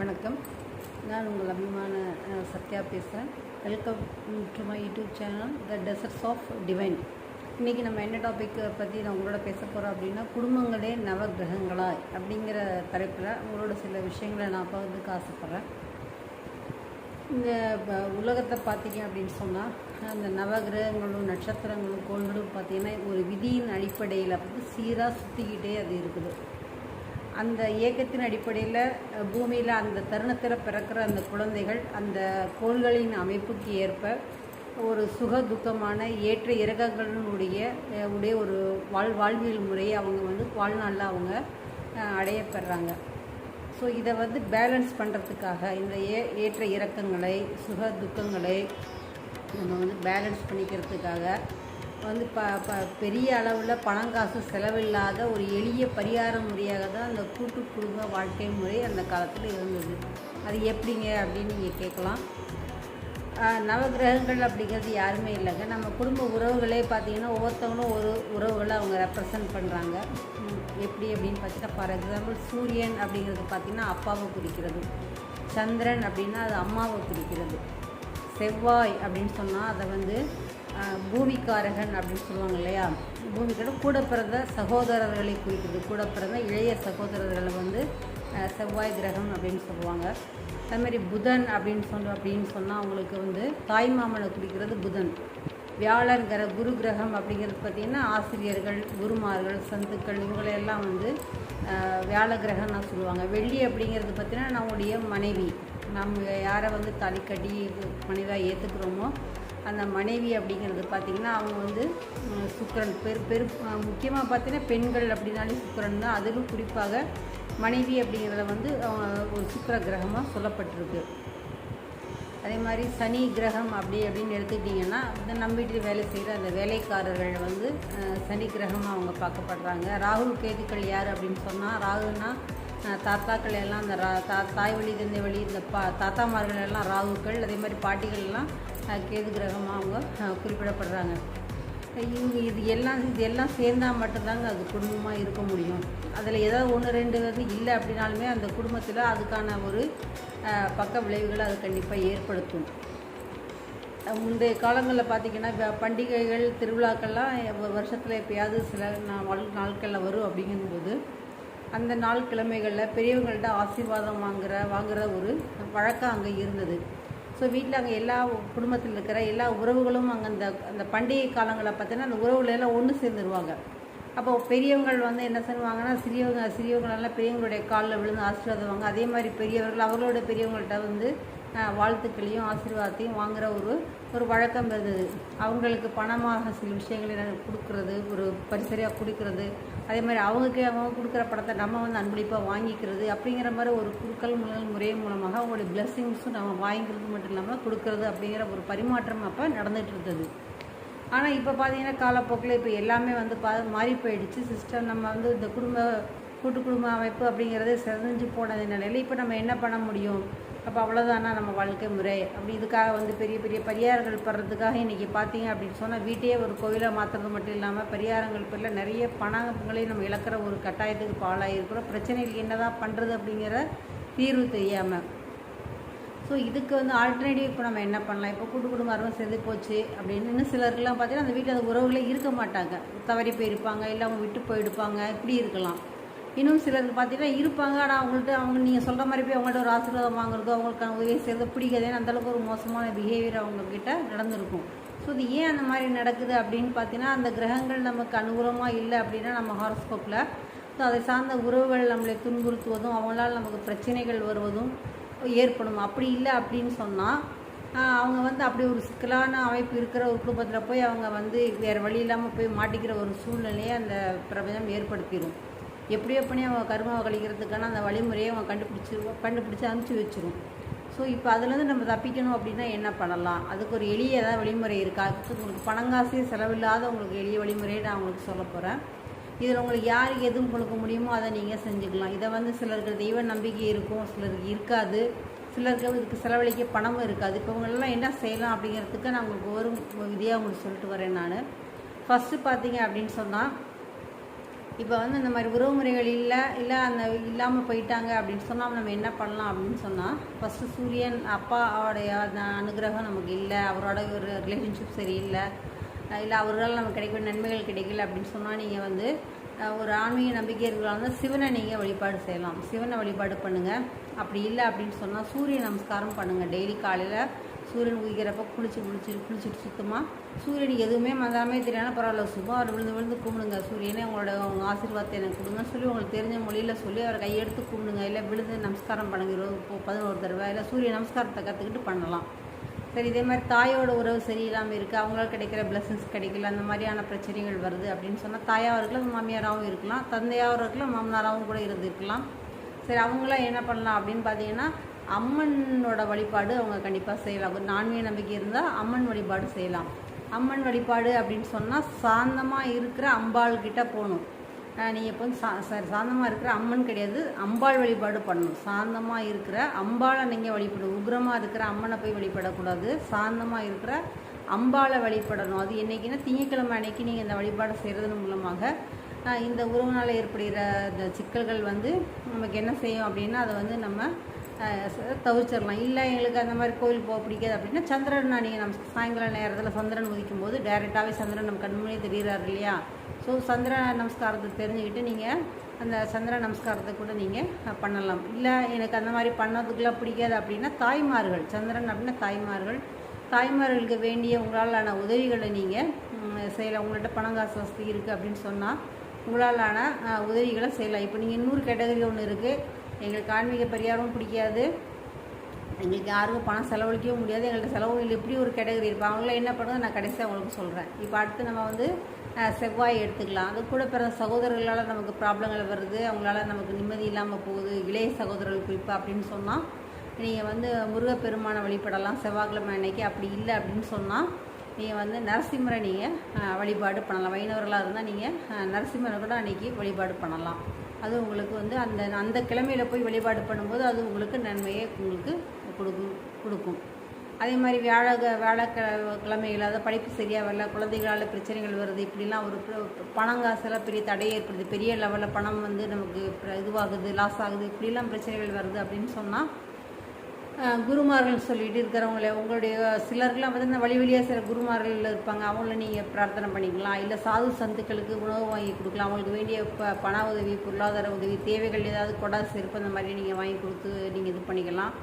வணக்கம். நான் உங்கள் அபிமான சத்யா பேசுகிறேன். Welcome to my YouTube channel the desserts of divine. இன்றைக்கி நம்ம என்ன டாபிக் பற்றி நான் உங்களோட பேச போகிறோம் அப்படின்னா, குடும்பங்களே நவகிரகங்களா அப்படிங்கிற தலைப்பில் உங்களோட சில விஷயங்களை நான் பகிர்ந்துக்க ஆசைப்பட்றேன். இந்த உலகத்தை பார்த்தீங்க அப்படின்னு சொன்னால், அந்த நவகிரகங்களும் நட்சத்திரங்களும் கோள்களும் பார்த்திங்கன்னா ஒரு விதியின் அடிப்படையில் வந்து சீராக சுற்றிக்கிட்டே அது இருக்குது. அந்த இயக்கத்தின் அடிப்படையில் பூமியில் அந்த தருணத்தில் பிறக்கிற அந்த குழந்தைகள் அந்த கோள்களின் அமைப்புக்கு ஏற்ப ஒரு சுக துக்கமான ஏற்ற இறக்கங்களினுடைய ஒரு வாழ்வியல் முறையை அவங்க வந்து வாழ்நாளில் அவங்க அடையப்படுறாங்க. ஸோ இதை வந்து பேலன்ஸ் பண்ணுறதுக்காக இந்த ஏற்ற இறக்கங்களை சுக துக்கங்களை நம்ம வந்து பேலன்ஸ் பண்ணிக்கிறதுக்காக வந்து பெரிய அளவில் பணங்காசு செலவில்லாத ஒரு எளிய பரிகார முறையாக தான் அந்த கூட்டு குடும்ப வாழ்க்கை முறை அந்த காலத்தில் இருந்தது. அது எப்படிங்க அப்படின்னு நீங்கள் கேட்கலாம். நவகிரகங்கள் அப்படிங்கிறது யாருமே இல்லைங்க. நம்ம குடும்ப உறவுகளே பார்த்திங்கன்னா ஒவ்வொருத்தவங்களும் ஒரு உறவுகளை அவங்க ரெப்ரசன்ட் பண்ணுறாங்க. எப்படி அப்படின்னு பார்த்தீங்கன்னா, ஃபார் எக்ஸாம்பிள் சூரியன் அப்படிங்கிறது பார்த்திங்கன்னா அப்பாவை குறிக்கிறது, சந்திரன் அப்படின்னா அது அம்மாவை குறிக்கிறது, செவ்வாய் அப்படின்னு சொன்னால் அதை வந்து பூமிக்காரகன் அப்படின்னு சொல்லுவாங்க இல்லையா. பூமிக்காரன் கூட பிறந்த சகோதரர்களை குறிக்கிறது, கூட பிறந்த இளைய சகோதரர்களை வந்து செவ்வாய் கிரகம் அப்படின்னு சொல்லுவாங்க. அதுமாதிரி புதன் அப்படின்னு சொன்னால் அவங்களுக்கு வந்து தாய்மாமனை குறிக்கிறது புதன். வியாழன் குரு கிரகம் அப்படிங்கிறது பார்த்திங்கன்னா ஆசிரியர்கள், குருமார்கள், சந்துக்கள் இவங்களையெல்லாம் வந்து வியாழ கிரகம்னா சொல்லுவாங்க. வெள்ளி அப்படிங்கிறது பார்த்திங்கன்னா நம்முடைய மனைவி, நம்ம யாரை வந்து தாலி கட்டி மனைவியாக ஏற்றுக்கிறோமோ அந்த மனைவி அப்படிங்கிறது பார்த்திங்கன்னா அவங்க வந்து சுக்கிரன். முக்கியமாக பார்த்தீங்கன்னா பெண்கள் அப்படின்னாலே சுக்கிரன் தான். அதிலும் குறிப்பாக மனைவி அப்படிங்கிறத வந்து ஒரு சுக்கிர கிரகமாக சொல்லப்பட்டிருக்கு. அதே மாதிரி சனி கிரகம் அப்படின்னு எடுத்துக்கிட்டிங்கன்னா நம்ம வீட்டில் வேலை செய்கிற அந்த வேலைக்காரர்கள் வந்து சனி கிரகமாக அவங்க பார்க்கப்படுறாங்க. ராகு கேதுக்கள் யார் அப்படின்னு சொன்னால், ராகுனா தாத்தாக்கள் எல்லாம் அந்த தாய் வழி தந்தை வழி இந்த தாத்தாமார்கள் எல்லாம் ராகுக்கள். அதே மாதிரி பாட்டிகள் எல்லாம் கேது கிரகமாக அவங்க குறிப்பிடப்படுறாங்க. இது எல்லாம் சேர்ந்தால் மட்டும்தாங்க அது குடும்பமாக இருக்க முடியும். அதில் ஏதாவது ஒன்று ரெண்டு வந்து இல்லை அப்படின்னாலுமே அந்த குடும்பத்தில் அதுக்கான ஒரு பக்க விளைவுகளை அது கண்டிப்பாக ஏற்படுத்தும். முந்தைய காலங்களில் பார்த்திங்கன்னா பண்டிகைகள் திருவிழாக்கள்லாம் வருஷத்தில் எப்போயாவது சில நாட்களில் வரும். அப்படிங்கும்போது அந்த நாள் கிழமைகளில் பெரியவங்கள்ட்ட ஆசீர்வாதம் வாங்குகிற ஒரு வழக்கம் அங்கே இருந்தது. ஸோ வீட்டில் அங்கே எல்லா குடும்பத்தில் இருக்கிற எல்லா உறவுகளும் அங்கே அந்த பண்டிகை காலங்களில் பார்த்தீங்கன்னா அந்த உறவுகளெல்லாம் ஒன்று சேர்ந்துருவாங்க. அப்போது பெரியவங்கள் வந்து என்ன செய்வாங்கன்னா, சிறியவங்களெல்லாம் பெரியவங்களுடைய காலில் விழுந்து ஆசீர்வாதம் வாங்க. அதே மாதிரி பெரியவர்கள் அவர்களோட பெரியவங்கள்ட்ட வந்து வாழ்த்துக்களையும் ஆசீர்வாதத்தையும் வாங்குகிற ஒரு வழக்கம் இருந்தது. அவங்களுக்கு பணமாக சில விஷயங்களை கொடுக்கறது, ஒரு பரிசரியாக கொடுக்கறது, அதே மாதிரி அவங்க கொடுக்குற பணத்தை நம்ம வந்து அன்பளிப்பாக வாங்கிக்கிறது அப்படிங்கிற மாதிரி ஒரு குறுக்கல் முறை மூலமாக அவங்களுடைய பிளெஸ்ஸிங்ஸும் நம்ம வாங்கிக்கிறது மட்டும் இல்லாமல் கொடுக்கறது அப்படிங்கிற ஒரு பரிமாற்றம் அப்போ நடந்துகிட்டு இருந்தது. ஆனால் இப்போ பார்த்திங்கன்னா காலப்போக்கில் இப்போ எல்லாமே வந்து மாறி போயிடுச்சு சிஸ்டம். நம்ம வந்து இந்த கூட்டு குடும்ப அமைப்பு அப்படிங்கிறதே செதஞ்சு போனது நிலையில் இப்போ நம்ம என்ன பண்ண முடியும்? அப்போ அவ்வளோதானா நம்ம வாழ்க்கை முறை அப்படி இதுக்காக வந்து பெரிய பெரிய பரிகாரங்கள் படுறதுக்காக இன்றைக்கி பார்த்தீங்க அப்படின்னு சொன்னால் வீட்டையே ஒரு கோவிலாக மாற்றுறது மட்டும் இல்லாமல் பரிகாரங்கள் பேரில் நிறைய பணங்களையும் நம்ம இழக்கிற ஒரு கட்டாயத்துக்கு பாலாகிருக்கிறோம். பிரச்சனைகளுக்கு என்ன தான் பண்ணுறது அப்படிங்கிற தீர்வு தெரியாமல். ஸோ இதுக்கு வந்து ஆல்டர்னேட்டிவ் இப்போ நம்ம என்ன பண்ணலாம்? இப்போ கூட்டு குடும்பம் சேர்ந்து போச்சு அப்படின்னு இன்னும் சிலருக்குலாம் பார்த்தீங்கன்னா அந்த வீட்டில் அந்த உறவுகளே இருக்க மாட்டாங்க, தவறி போயிருப்பாங்க, இல்லை அவங்க விட்டு போயிடுப்பாங்க, இப்படி இருக்கலாம். இன்னும் சிலருக்கு பார்த்தீங்கன்னா இருப்பாங்க, ஆனால் அவங்க நீங்கள் சொல்கிற மாதிரி போய் அவங்கள்ட்ட ஒரு ஆசீர்வாதம் வாங்குறதோ அவங்களுக்கான உதவி செய்கிறதோ பிடிக்காதேன்னு அந்தளவுக்கு ஒரு மோசமான பிஹேவியர் அவங்கக்கிட்ட நடந்திருக்கும். ஸோ இது ஏன் அந்த மாதிரி நடக்குது அப்படின்னு பார்த்தீங்கன்னா, அந்த கிரகங்கள் நமக்கு அனுகூலமாக இல்லை அப்படின்னா நம்ம ஹாரோஸ்கோப்பில் ஸோ அதை சார்ந்த உறவுகள் நம்மளை துன்புறுத்துவதும் அவங்களால் நமக்கு பிரச்சனைகள் வருவதும் ஏற்படும். அப்படி இல்லை அப்படின்னு சொன்னால் அவங்க வந்து அப்படி ஒரு சிக்கலான அமைப்பு இருக்கிற ஒரு குடும்பத்தில் போய் அவங்க வந்து வேறு வழி இல்லாமல் போய் மாட்டிக்கிற ஒரு சூழ்நிலையை அந்த பிரபஞ்சம் ஏற்படுத்திடும். எப்படியோ பண்ணி அவங்க கர்மாவை கழிக்கிறதுக்கான அந்த வழிமுறையை அவங்க கண்டுபிடிச்சி அனுப்பிச்சி வச்சிடும். ஸோ இப்போ அதுலேருந்து நம்ம தப்பிக்கணும் அப்படின்னா என்ன பண்ணலாம்? அதுக்கு ஒரு எளிய ஏதாவது வழிமுறை இருக்கா? உங்களுக்கு பணங்காசே செலவில்லாத உங்களுக்கு எளிய வழிமுறையை நான் உங்களுக்கு சொல்ல போகிறேன். இதில் உங்களுக்கு யாருக்கு எதுவும் கொடுக்க முடியுமோ அதை நீங்கள் செஞ்சுக்கலாம். இதை வந்து சிலருக்கு தெய்வ நம்பிக்கை இருக்கும், சிலருக்கு இருக்காது, சிலருக்கு இதுக்கு செலவழிக்க பணமும் இருக்காது. இப்போ இவங்களெல்லாம் என்ன செய்யலாம் அப்படிங்கிறதுக்கு நான் உங்களுக்கு ஒரு விதியாக உங்களுக்கு சொல்லிட்டு வரேன். நான் ஃபஸ்ட்டு பார்த்தீங்க அப்படின்னு சொன்னால், இப்போ வந்து இந்த மாதிரி உறவு முறைகள் இல்லை அந்த இல்லாமல் போயிட்டாங்க அப்படின்னு சொன்னால் நம்ம என்ன பண்ணலாம் அப்படின்னு சொன்னால், ஃபஸ்ட்டு சூரியன் அப்பாவோடைய அந்த அனுகிரகம் நமக்கு இல்லை, அவரோட ஒரு ரிலேஷன்ஷிப் சரியில்லை, இல்லை அவர்களால் நமக்கு கிடைக்கிற நன்மைகள் கிடைக்கல அப்படின்னு சொன்னால், நீங்கள் வந்து ஒரு ஆன்மீக நம்பிக்கை இருக்கிறாங்க சிவனை நீங்கள் வழிபாடு செய்யலாம். சிவனை வழிபாடு பண்ணுங்கள். அப்படி இல்லை அப்படின்னு சொன்னால் சூரிய நமஸ்காரம் பண்ணுங்கள். டெய்லி காலையில் சூரியன் உதிக்கிறப்ப குளிச்சுட்டு சுத்தமாக சூரியனுக்கு எதுவுமே மந்தாமே தெரியாமல் பரவாயில்ல, சும்மா அவர் விழுந்து கும்பிடுங்க. சூரியனே உங்கள் ஆசீர்வாதத்தை எனக்கு கொடுங்கன்னு சொல்லி உங்களுக்கு தெரிஞ்ச மொழியில் சொல்லி அவரை கையெடுத்து கும்பிடுங்க. இல்லை விழுந்து நமஸ்காரம் பண்ணுங்க 11 தடவை. இல்லை சூரிய நமஸ்காரத்தை கற்றுக்கிட்டு பண்ணலாம். சரி, இதே மாதிரி தாயோட உறவு சரியில்லாமல் இருக்குது, அவங்களால கிடைக்கிற பிளஸிங்ஸ் கிடைக்கல, அந்த மாதிரியான பிரச்சனைகள் வருது அப்படின்னு சொன்னால் தாயாகவும் இருக்கலாம், மாமியாராகவும் இருக்கலாம், தந்தையாகவும் இருக்கலாம், மாமனாராகவும் கூட இருக்கலாம். சரி, அவங்களாம் என்ன பண்ணலாம் அப்படின்னு பார்த்தீங்கன்னா, அம்மனோட வழிபாடு அவங்க கண்டிப்பாக செய்யலாம். ஒரு ஆன்மீக நம்பிக்கை இருந்தால் அம்மன் வழிபாடு செய்யலாம். அம்மன் வழிபாடு அப்படின்னு சொன்னால் சாந்தமாக இருக்கிற அம்பாள் கிட்ட போகணும். நீங்கள் இப்போ சாந்தமாக இருக்கிற அம்மன் கிடையாது, அம்பாள் வழிபாடு பண்ணணும். சாந்தமாக இருக்கிற அம்பாளை நீங்கள் வழிபடணும். உக்ரமாக இருக்கிற அம்மனை போய் வழிபடக்கூடாது. சாந்தமாக இருக்கிற அம்பாளை வழிபடணும். அது என்றைக்குன்னா திங்கட்கிழமை அன்னைக்கு நீங்கள் இந்த வழிபாடு செய்கிறதன் மூலமாக இந்த உறவுனால் ஏற்படுகிற இந்த சிக்கல்கள் வந்து நமக்கு என்ன செய்யும் அப்படின்னா, அதை வந்து நம்ம தவிர்ச்சிடலாம். இல்லை எங்களுக்கு அந்த மாதிரி கோயில் போக பிடிக்காது அப்படின்னா சந்திரன் நீங்கள் நம்ம சாயங்கால நேரத்தில் சந்திரன் உதிக்கும் போது டைரெக்டாகவே சந்திரன் நம்ம கண்முன்னே தெரிகிறாரு இல்லையா? ஸோ சந்திர நமஸ்காரத்தை தெரிஞ்சுக்கிட்டு நீங்கள் அந்த சந்திர நமஸ்காரத்தை கூட நீங்கள் பண்ணலாம். இல்லை எனக்கு அந்த மாதிரி பண்ணதுக்குலாம் பிடிக்காது அப்படின்னா தாய்மார்கள், சந்திரன் அப்படின்னா தாய்மார்களுக்கு வேண்டிய உங்களாலான உதவிகளை நீங்கள் செய்யலாம். உங்கள்கிட்ட பணம் காசு வசதி இருக்குது அப்படின்னு சொன்னால் உங்களாலான உதவிகளை செய்யலாம். இப்போ நீங்கள் இன்னொரு கேட்டகரி ஒன்று இருக்குது, எங்களுக்கு ஆன்மீக பரிகாரமும் பிடிக்காது, எங்களுக்கு யாருக்கும் பணம் செலவழிக்கவும் முடியாது, எங்கள்கிட்ட செலவும் இல்லை, இப்படி ஒரு கேட்டகரி இருப்பேன். அவங்களாம் என்ன பண்ணுறது நான் கடைசியாக அவங்களுக்கு சொல்கிறேன். இப்போ அடுத்து நம்ம வந்து செவ்வாய் எடுத்துக்கலாம். அது கூட பிறந்த சகோதரர்களால் நமக்கு ப்ராப்ளங்கள் வருது, அவங்களால நமக்கு நிம்மதி இல்லாமல் போகுது, இளைய சகோதரர்கள் குறிப்பாக அப்படின்னு சொன்னால் நீங்கள் வந்து முருகப்பெருமானை வழிபடலாம் செவ்வாய்க்கிழமை அன்னைக்கு. அப்படி இல்லை அப்படின்னு சொன்னால் நீங்கள் வந்து நரசிம்மரை நீங்கள் வழிபாடு பண்ணலாம். வைணவர்களாக இருந்தால் நீங்கள் நரசிம்மரை கூட அன்றைக்கி வழிபாடு பண்ணலாம். அது உங்களுக்கு வந்து அந்த கிழமையில் போய் வழிபாடு பண்ணும்போது அது உங்களுக்கு நன்மையை உங்களுக்கு கொடுக்கும். அதே மாதிரி வியாழக்கிழமைகள் அதாவது படிப்பு சரியாக வரல, குழந்தைகளால் பிரச்சனைகள் வருது, இப்படிலாம் ஒரு பணங்காசெல்லாம் பெரிய தடை ஏற்படுது, பெரிய லெவலில் பணம் வந்து நமக்கு இதுவாகுது, லாஸ் ஆகுது, இப்படிலாம் பிரச்சனைகள் வருது அப்படின்னு சொன்னால் குருமார்கள் சொல்லிட்டு இருக்கிறவங்களே உங்களுடைய சிலருக்குலாம் வந்து இந்த வழியாக சில குருமார்கள் இருப்பாங்க, அவங்கள நீங்கள் பிரார்த்தனை பண்ணிக்கலாம். இல்லை சாது சந்துக்களுக்கு உணவு வாங்கி கொடுக்கலாம். அவங்களுக்கு வேண்டிய பண உதவி, பொருளாதார உதவி, தேவைகள் ஏதாவது கொடா செருப்பு அந்த மாதிரி நீங்கள் வாங்கி கொடுத்து நீங்கள் இது பண்ணிக்கலாம்.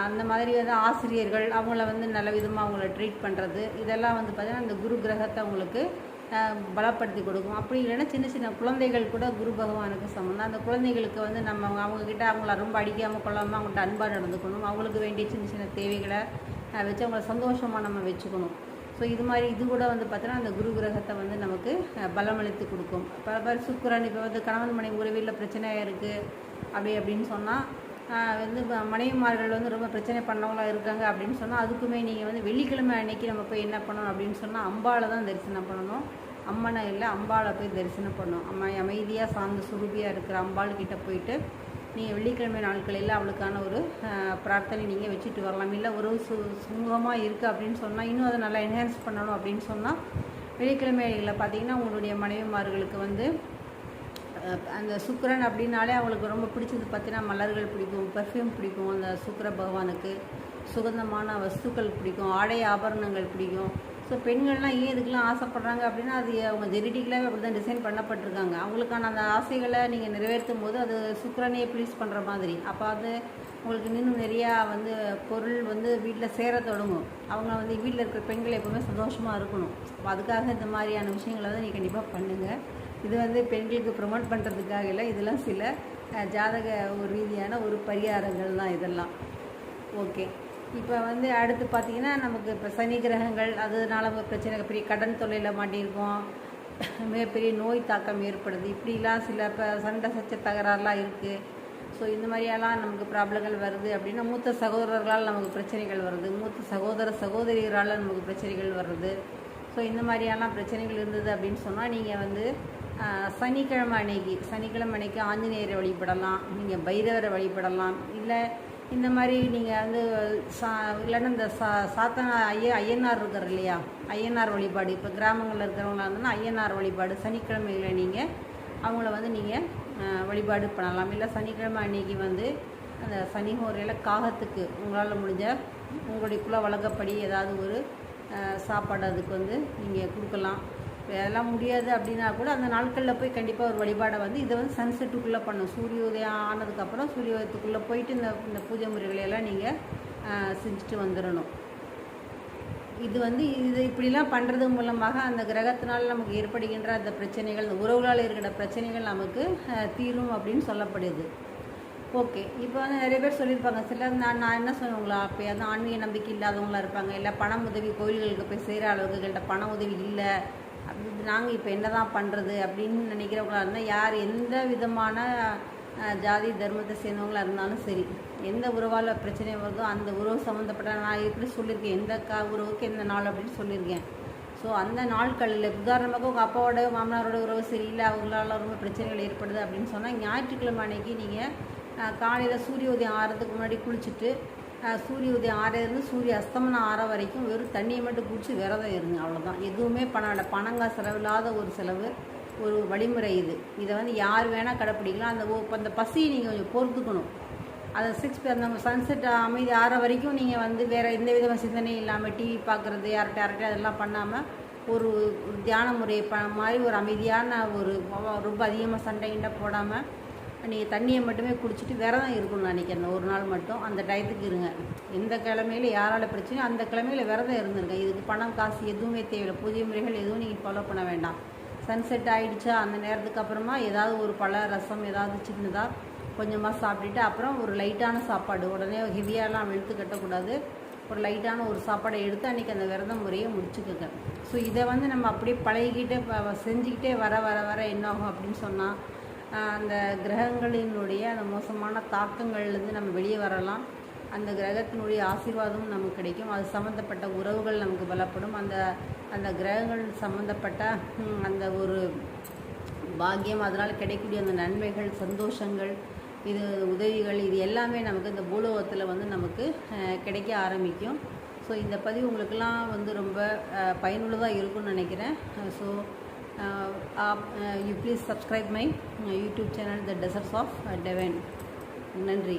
அந்த மாதிரி வந்து ஆசிரியர்கள் அவங்கள வந்து நல்ல விதமாக அவங்கள ட்ரீட் பண்ணுறது, இதெல்லாம் வந்து பார்த்திங்கன்னா அந்த குரு கிரகத்தை அவங்களுக்கு பலப்படுத்தி கொடுக்கும். அப்படி இல்லைன்னா சின்ன சின்ன குழந்தைகள் கூட குரு பகவானுக்கு சமம். அந்த குழந்தைகளுக்கு வந்து நம்ம அவங்கக்கிட்ட அவங்கள ரொம்ப அடிக்காமல் கொள்ளாமல் அவங்கள்ட்ட அன்பாக நடந்துக்கணும். அவங்களுக்கு வேண்டிய சின்ன சின்ன தேவைகளை வச்சு அவங்கள சந்தோஷமாக நம்ம வச்சுக்கணும். ஸோ இது கூட வந்து பார்த்தோன்னா அந்த குரு கிரகத்தை வந்து நமக்கு பலமளித்து கொடுக்கும். பல பேர் சுக்கிரன் இப்போ வந்து கணவன் மனைவி உறவில் பிரச்சனையாக இருக்குது அப்படின்னு சொன்னால் வந்து மனைவிமார்கள் வந்து ரொம்ப பிரச்சனை பண்ணவங்களாக இருக்காங்க அப்படின்னு சொன்னால் அதுக்குமே நீங்கள் வந்து வெள்ளிக்கிழமை அன்னைக்கு நம்ம போய் என்ன பண்ணணும் அப்படின்னு சொன்னால் அம்பாளை தான் தரிசனம் பண்ணணும். அம்மனை இல்லை, அம்பாளை போய் தரிசனம் பண்ணணும். அமைதியாக சார்ந்த சுரூபியாக இருக்கிற அம்பாள்கிட்ட போயிட்டு நீங்கள் வெள்ளிக்கிழமை நாட்களில் அவளுக்கான ஒரு பிரார்த்தனை நீங்கள் வச்சுட்டு வரலாம். இல்லை ஒரு சுமூகமாக இருக்குது அப்படின்னு சொன்னால் இன்னும் அதை நல்லா என்ஹான்ஸ் பண்ணணும் அப்படின்னு சொன்னால் வெள்ளிக்கிழமைகளில் பார்த்திங்கன்னா உங்களுடைய மனைவிமார்களுக்கு வந்து அந்த சுக்கிரன் அப்படின்னாலே அவங்களுக்கு ரொம்ப பிடிச்சது பார்த்தீங்கன்னா மலர்கள் பிடிக்கும், பர்ஃப்யூம் பிடிக்கும், அந்த சுக்கிர பகவானுக்கு சுகந்தமான வஸ்துக்கள் பிடிக்கும், ஆடை ஆபரணங்கள் பிடிக்கும். ஸோ பெண்கள்லாம் ஏன் இதுக்கெலாம் ஆசைப்பட்றாங்க அப்படின்னா அது அவங்க ஜெனட்டிக்கலாகவே அப்படி தான் டிசைன் பண்ணப்பட்டிருக்காங்க. அவங்களுக்கான அந்த ஆசைகளை நீங்கள் நிறைவேற்றும் போது அது சுக்கிரனையே ப்ளீஸ் பண்ணுற மாதிரி. அப்போ அது உங்களுக்கு இன்னும் நிறையா வந்து பொருள் வந்து வீட்டில் சேர தொடங்கும். அவங்க வந்து வீட்டில் இருக்கிற பெண்கள் எப்போவுமே சந்தோஷமாக இருக்கணும். அப்போ அதுக்காக இந்த மாதிரியான விஷயங்களை வந்து நீங்கள் கண்டிப்பாக பண்ணுங்கள். இது வந்து பெண்களுக்கு ப்ரொமோட் பண்ணுறதுக்காக இல்லை, இதெல்லாம் சில ஜாதக ஒரு ரீதியான ஒரு பரிகாரங்கள் தான் இதெல்லாம். ஓகே, இப்போ வந்து அடுத்து பார்த்திங்கன்னா நமக்கு இப்போ சனி கிரகங்கள் அதனால பிரச்சனை, பெரிய கடன் தொல்லையில் மாட்டியிருக்கோம், மிகப்பெரிய நோய் தாக்கம் ஏற்படுது, இப்படிலாம் சில இப்போ சண்டை சச்ச தகராறுலாம் இருக்குது. ஸோ இந்த மாதிரியெல்லாம் நமக்கு ப்ராப்ளங்கள் வருது அப்படின்னா மூத்த சகோதரர்களால் நமக்கு பிரச்சனைகள் வருது, மூத்த சகோதரிகளால் நமக்கு பிரச்சனைகள் வருது. ஸோ இந்த மாதிரியெல்லாம் பிரச்சனைகள் இருந்தது அப்படின்னு சொன்னால் நீங்கள் வந்து சனிக்கிழமை அன்னைக்கு ஆஞ்சநேயரை வழிபடலாம், நீங்கள் பைரவரை வழிபடலாம். இல்லை இந்த மாதிரி நீங்கள் வந்து இல்லைன்னா இந்த சாத்தனா ஐயனார் இருக்கார் இல்லையா, ஐயனார் வழிபாடு. இப்போ கிராமங்களில் இருக்கிறவங்களா இருந்ததுன்னா ஐயனார் வழிபாடு சனிக்கிழமையில் நீங்கள் அவங்கள வந்து நீங்கள் வழிபாடு பண்ணலாம். இல்லை சனிக்கிழமை அன்றைக்கி வந்து அந்த சனி ஹோரையில் காகத்துக்கு உங்களால் முடிஞ்ச உங்களுடைய குல வழக்கப்படி ஏதாவது ஒரு சாப்பாடு அதுக்கு வந்து நீங்கள் கொடுக்கலாம். இதெல்லாம் முடியாது அப்படின்னா கூட அந்த நாட்களில் போய் கண்டிப்பாக ஒரு வழிபாடை வந்து இதை வந்து சன்செட்டுக்குள்ளே பண்ணணும். சூரிய உதயம் ஆனதுக்கப்புறம் சூரிய உதயத்துக்குள்ளே போயிட்டு இந்த பூஜை முறைகளையெல்லாம் நீங்கள் செஞ்சுட்டு வந்துடணும். இது வந்து இப்படிலாம் பண்ணுறது மூலமாக அந்த கிரகத்தினால் நமக்கு ஏற்படுகின்ற அந்த பிரச்சனைகள், இந்த உறவுகளால் இருக்கிற பிரச்சனைகள் நமக்கு தீரும் அப்படின்னு சொல்லப்படுது. ஓகே, இப்போ வந்து நிறைய பேர் சொல்லியிருப்பாங்க, சிலர் நான் என்ன சொல்லுவாங்களா, அப்போ அது ஆன்மீக நம்பிக்கை இல்லாதவங்களாக இருப்பாங்க, இல்லை பண உதவி கோயில்களுக்கு போய் செய்கிற அளவுக்கு எங்கள்கிட்ட பண உதவி இல்லை, அப்படி நாங்கள் இப்போ என்ன தான் பண்ணுறது அப்படின்னு நினைக்கிறவங்களா இருந்தால், யார் எந்த விதமான ஜாதி தர்மத்தை சேர்ந்தவங்களாக இருந்தாலும் சரி, எந்த உறவால் பிரச்சனை வருதோ அந்த உறவு சம்மந்தப்பட்ட நான் எப்படி சொல்லியிருக்கேன், எந்த உறவுக்கு எந்த நாள் அப்படின்னு சொல்லியிருக்கேன். ஸோ அந்த நாட்களில் உதாரணமாக உங்கள் அப்பாவோட மாமனாரோட உறவு சரியில்லை, அவங்களால ரொம்ப பிரச்சனைகள் ஏற்படுது அப்படின்னு சொன்னால், ஞாயிற்றுக்கிழமை அன்னைக்கு நீங்கள் காலையில் சூரிய உதயம் ஆறதுக்கு முன்னாடி குளிச்சுட்டு சூரிய உதயம் ஆறிலிருந்து சூரிய அஸ்தமனம் ஆற வரைக்கும் வெறும் தண்ணியை மட்டும் குடிச்சு விரதம் இருங்க. அவ்வளோதான், எதுவுமே பணங்காசு செலவில்லாத ஒரு செலவு, ஒரு வழிமுறை இது. இதை வந்து யார் வேணால் கடைப்பிடிக்கலாம். அந்த பசியை நீங்கள் கொஞ்சம் பொறுத்துக்கணும். அதை அந்த சன்செட் அமைதி ஆற வரைக்கும் நீங்கள் வந்து வேறு எந்த விதமான சிந்தனையும் இல்லாமல் டிவி பார்க்குறது யார்கிட்ட அதெல்லாம் பண்ணாமல் ஒரு தியான முறையை மாதிரி ஒரு அமைதியான ஒரு ரொம்ப அதிகமாக சண்டைகிட்ட போடாமல் நீங்கள் தண்ணியை மட்டுமே குடிச்சிட்டு விரதம் இருக்கணும். அன்றைக்கி அந்த ஒரு நாள் மட்டும் அந்த டயத்துக்கு இருங்க. எந்த கிழமையில் யாரால் பிரச்சனையோ அந்த கிழமையில் விரதம் இருந்துருங்க. இதுக்கு பணம் காசு எதுவுமே தேவையில்லை. பூஜை முறைகள் எதுவும் நீங்கள் ஃபாலோ பண்ண வேண்டாம். சன்செட் ஆகிடுச்சா அந்த நேரத்துக்கு அப்புறமா ஏதாவது ஒரு பழ ரசம் ஏதாவது சின்னதாக கொஞ்சமாக சாப்பிட்டுட்டு அப்புறம் ஒரு லைட்டான சாப்பாடு, உடனே ஹெவியாலாம் வெளுத்து கட்டக்கூடாது, ஒரு லைட்டான ஒரு சாப்பாடை எடுத்து அன்றைக்கி அந்த விரத முறையை முடிச்சுக்கோங்க. ஸோ இதை வந்து நம்ம அப்படியே பழகிக்கிட்டே செஞ்சுக்கிட்டே வர என்ன ஆகும் அப்படின்னு சொன்னால், அந்த கிரகங்களினுடைய அந்த மோசமான தாக்கங்கள்லேருந்து நம்ம வெளியே வரலாம். அந்த கிரகத்தினுடைய ஆசீர்வாதமும் நமக்கு கிடைக்கும். அது சம்மந்தப்பட்ட உறவுகள் நமக்கு பலப்படும். அந்த கிரகங்கள் சம்மந்தப்பட்ட அந்த ஒரு பாக்கியம், அதனால் கிடைக்கக்கூடிய அந்த நன்மைகள், சந்தோஷங்கள், இது உதவிகள், இது எல்லாமே நமக்கு இந்த பூலோகத்தில் வந்து நமக்கு கிடைக்க ஆரம்பிக்கும். ஸோ இந்த பதிவு உங்களுக்கெல்லாம் வந்து ரொம்ப பயனுள்ளதாக இருக்கும்னு நினைக்கிறேன். So you please subscribe my YouTube channel, The Deserts of Devon. நன்றி.